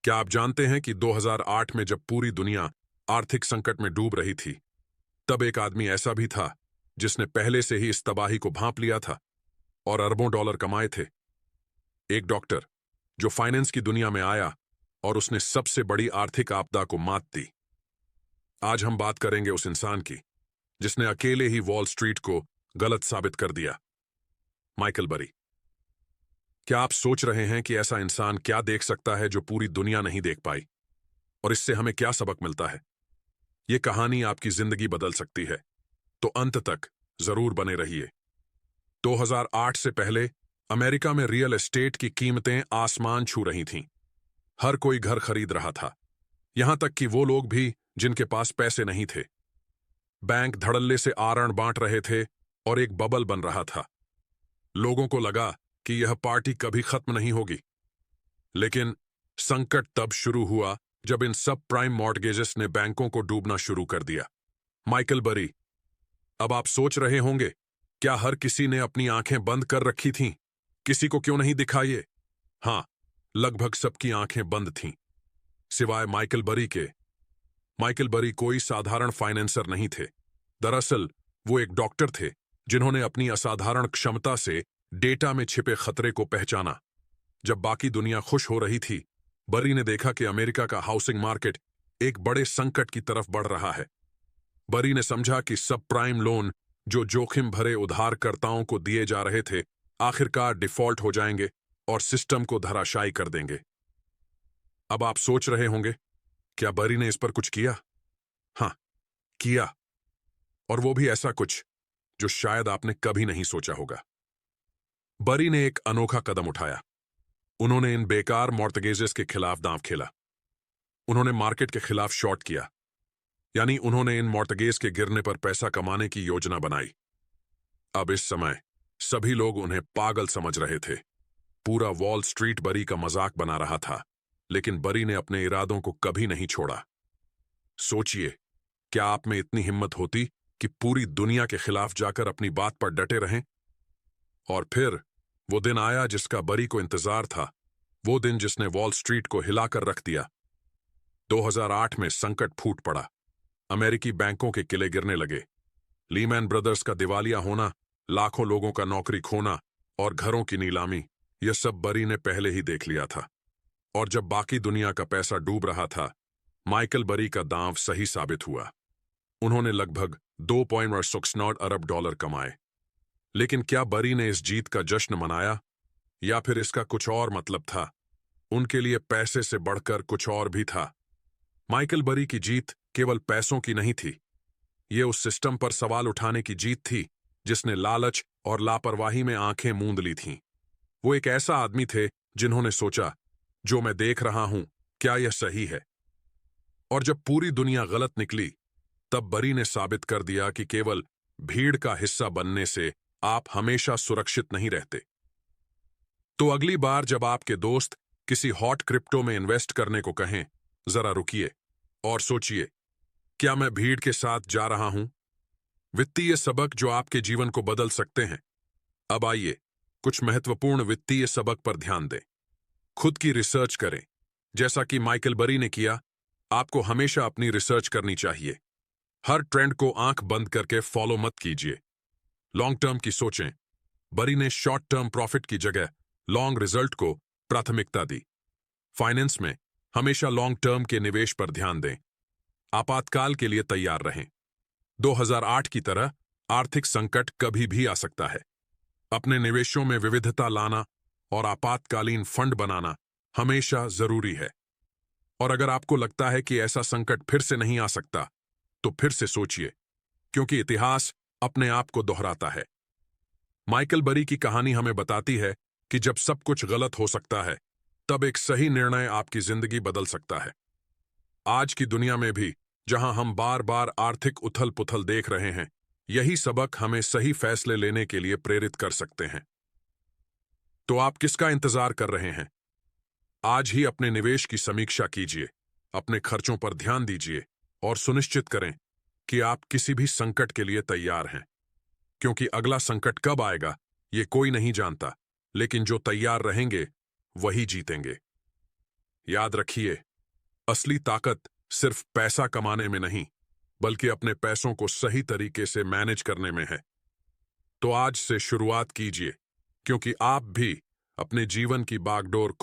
क्या आप जानते हैं कि 2008 में जब पूरी दुनिया आर्थिक संकट में डूब रही थी, तब एक आदमी ऐसा भी था जिसने पहले से ही इस तबाही को भांप लिया था और अरबों डॉलर कमाए थे। एक डॉक्टर जो फाइनेंस की दुनिया में आया और उसने सबसे बड़ी आर्थिक आपदा को मात दी। आज हम बात करेंगे उस इंसान की जिसने अकेले ही वॉल स्ट्रीट को गलत साबित कर दिया, माइकल बरी। क्या आप सोच रहे हैं कि ऐसा इंसान क्या देख सकता है जो पूरी दुनिया नहीं देख पाई, और इससे हमें क्या सबक मिलता है? यह कहानी आपकी जिंदगी बदल सकती है, तो अंत तक जरूर बने रहिए। 2008 से पहले अमेरिका में रियल एस्टेट की कीमतें आसमान छू रही थीं। हर कोई घर खरीद रहा था, यहां तक कि वो लोग भी जिनके पास पैसे नहीं थे। बैंक धड़ल्ले से आरण बांट रहे थे और एक बबल बन रहा था। लोगों को लगा कि यह पार्टी कभी खत्म नहीं होगी। लेकिन संकट तब शुरू हुआ जब इन सब प्राइम मॉर्टगेजेस ने बैंकों को डूबना शुरू कर दिया। माइकल बरी। अब आप सोच रहे होंगे, क्या हर किसी ने अपनी आंखें बंद कर रखी थीं? किसी को क्यों नहीं दिखा ये? हां, लगभग सबकी आंखें बंद थीं, सिवाय माइकल बरी के। माइकल बरी कोई साधारण फाइनेंसर नहीं थे। दरअसल वो एक डॉक्टर थे जिन्होंने अपनी असाधारण क्षमता से डेटा में छिपे खतरे को पहचाना। जब बाकी दुनिया खुश हो रही थी, बरी ने देखा कि अमेरिका का हाउसिंग मार्केट एक बड़े संकट की तरफ बढ़ रहा है। बरी ने समझा कि सब प्राइम लोन जो जोखिम भरे उधारकर्ताओं को दिए जा रहे थे, आखिरकार डिफॉल्ट हो जाएंगे और सिस्टम को धराशायी कर देंगे। अब आप सोच रहे होंगे, क्या बरी ने इस पर कुछ किया? हां, किया। और वो भी ऐसा कुछ जो शायद आपने कभी नहीं सोचा होगा। बरी ने एक अनोखा कदम उठाया। उन्होंने इन बेकार मॉर्टगेजेस के खिलाफ दांव खेला। उन्होंने मार्केट के खिलाफ शॉर्ट किया, यानी उन्होंने इन मॉर्टगेज के गिरने पर पैसा कमाने की योजना बनाई। अब इस समय सभी लोग उन्हें पागल समझ रहे थे। पूरा वॉल स्ट्रीट बरी का मजाक बना रहा था, लेकिन बरी ने अपने इरादों को कभी नहीं छोड़ा। सोचिए, क्या आप में इतनी हिम्मत होती कि पूरी दुनिया के खिलाफ जाकर अपनी बात पर डटे रहें? और फिर वो दिन आया जिसका बरी को इंतजार था, वो दिन जिसने वॉल स्ट्रीट को हिलाकर रख दिया। 2008 में संकट फूट पड़ा। अमेरिकी बैंकों के किले गिरने लगे। लीमैन ब्रदर्स का दिवालिया होना, लाखों लोगों का नौकरी खोना और घरों की नीलामी, यह सब बरी ने पहले ही देख लिया था। और जब बाकी दुनिया का पैसा डूब रहा था, माइकल बरी का दांव सही साबित हुआ। उन्होंने लगभग 2.69 अरब डॉलर कमाए। लेकिन क्या बरी ने इस जीत का जश्न मनाया, या फिर इसका कुछ और मतलब था? उनके लिए पैसे से बढ़कर कुछ और भी था। माइकल बरी की जीत केवल पैसों की नहीं थी, ये उस सिस्टम पर सवाल उठाने की जीत थी जिसने लालच और लापरवाही में आंखें मूंद ली थीं। वो एक ऐसा आदमी थे जिन्होंने सोचा, जो मैं देख रहा हूं, क्या यह सही है? और जब पूरी दुनिया गलत निकली, तब बरी ने साबित कर दिया कि केवल भीड़ का हिस्सा बनने से आप हमेशा सुरक्षित नहीं रहते। तो अगली बार जब आपके दोस्त किसी हॉट क्रिप्टो में इन्वेस्ट करने को कहें, जरा रुकिए और सोचिए, क्या मैं भीड़ के साथ जा रहा हूं? वित्तीय सबक जो आपके जीवन को बदल सकते हैं। अब आइए कुछ महत्वपूर्ण वित्तीय सबक पर ध्यान दें। खुद की रिसर्च करें, जैसा कि माइकल बरी ने किया। आपको हमेशा अपनी रिसर्च करनी चाहिए। हर ट्रेंड को आंख बंद करके फॉलो मत कीजिए। लॉन्ग टर्म की सोचें। बरी ने शॉर्ट टर्म प्रॉफिट की जगह लॉन्ग रिजल्ट को प्राथमिकता दी। फाइनेंस में हमेशा लॉन्ग टर्म के निवेश पर ध्यान दें। आपातकाल के लिए तैयार रहें। 2008 की तरह आर्थिक संकट कभी भी आ सकता है। अपने निवेशों में विविधता लाना और आपातकालीन फंड बनाना हमेशा जरूरी है। और अगर आपको लगता है कि ऐसा संकट फिर से नहीं आ सकता, तो फिर से सोचिए, क्योंकि इतिहास अपने आप को दोहराता है। माइकल बरी की कहानी हमें बताती है कि जब सब कुछ गलत हो सकता है, तब एक सही निर्णय आपकी जिंदगी बदल सकता है। आज की दुनिया में भी, जहां हम बार बार आर्थिक उथल पुथल देख रहे हैं, यही सबक हमें सही फैसले लेने के लिए प्रेरित कर सकते हैं। तो आप किसका इंतजार कर रहे हैं? आज ही अपने निवेश की समीक्षा कीजिए, अपने खर्चों पर ध्यान दीजिए और सुनिश्चित करें कि आप किसी भी संकट के लिए तैयार हैं। क्योंकि अगला संकट कब आएगा, ये कोई नहीं जानता, लेकिन जो तैयार रहेंगे, वही जीतेंगे। याद रखिए, असली ताकत सिर्फ पैसा कमाने में नहीं, बल्कि अपने पैसों को सही तरीके से मैनेज करने में है। तो आज से शुरुआत कीजिए, क्योंकि आप भी अपने जीवन की बागडोर खुद